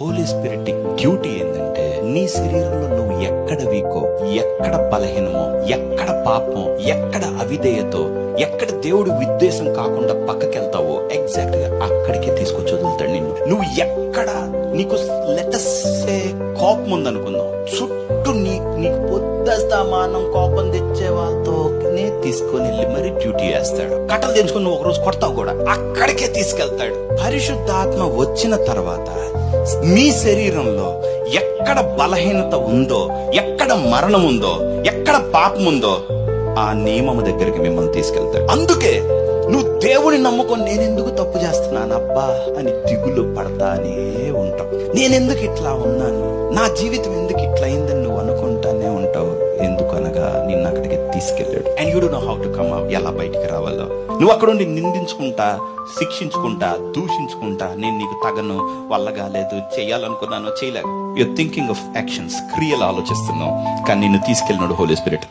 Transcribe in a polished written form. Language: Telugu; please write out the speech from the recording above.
హోలీ స్పిరిట్ డ్యూటీ ఏంటంటే నీ శరీరంలో నువ్వు ఎక్కడ వీకో, ఎక్కడ బలహీనమో, ఎక్కడ పాపమో, ఎక్కడ అవిధేయతో, ఎక్కడ దేవుడి ఉద్దేశం కాకుండా పక్కకెళ్తావో ఎగ్జాక్ట్ గా అక్కడికే తీసుకొచ్చి వదులుతాడు నిన్ను. నువ్వు ఎక్కడ నీకు లెటస్సే కోపం ఉందనుకుందాం, చుట్టూ నీకు పొద్దుస్తామానం కోపం తెచ్చే వాళ్ళతోనే తీసుకొని వెళ్ళి మరి డ్యూటీ వేస్తాడు. కట్టలు తెంచుకుని నువ్వు ఒకరోజు కొడతావు కూడా, అక్కడికే తీసుకెళ్తాడు. పరిశుద్ధాత్మ వచ్చిన తర్వాత మీ శరీరంలో ఎక్కడ బలహీనత ఉందో, ఎక్కడ మరణం ఉందో, ఎక్కడ పాపం ఉందో ఆ నియమము దగ్గరికి మిమ్మల్ని తీసుకెళ్తాడు. అందుకే నువ్వు దేవుని నమ్ముకొని నేనెందుకు తప్పు చేస్తున్నానబ్బా అని దిగులు పడతానే ఉంటావు. నేనెందుకు ఇట్లా ఉన్నాను, నా జీవితం ఎందుకు ఇట్లా అయిందని నువ్వు అనుకుంటానే ఉంటావు. ఎందుకనగా నిన్ను అక్కడికి తీసుకెళ్ళాడు. And you don't know how to come out. ఎలా బయటికి రావాలో నువ్వు అక్కడ ఉండి నిందించుకుంటా, శిక్షించుకుంటా, దూషించుకుంటా, నేను నీకు తగను, వల్ల కాలేదు, చేయాలనుకున్నాను, చేయలేక. యూర్ థింకింగ్ ఆఫ్ యాక్షన్స్, క్రియలు ఆలోచిస్తున్నావు. కానీ నిన్ను తీసుకెళ్ళినాడు హోలీ స్పిరిట్.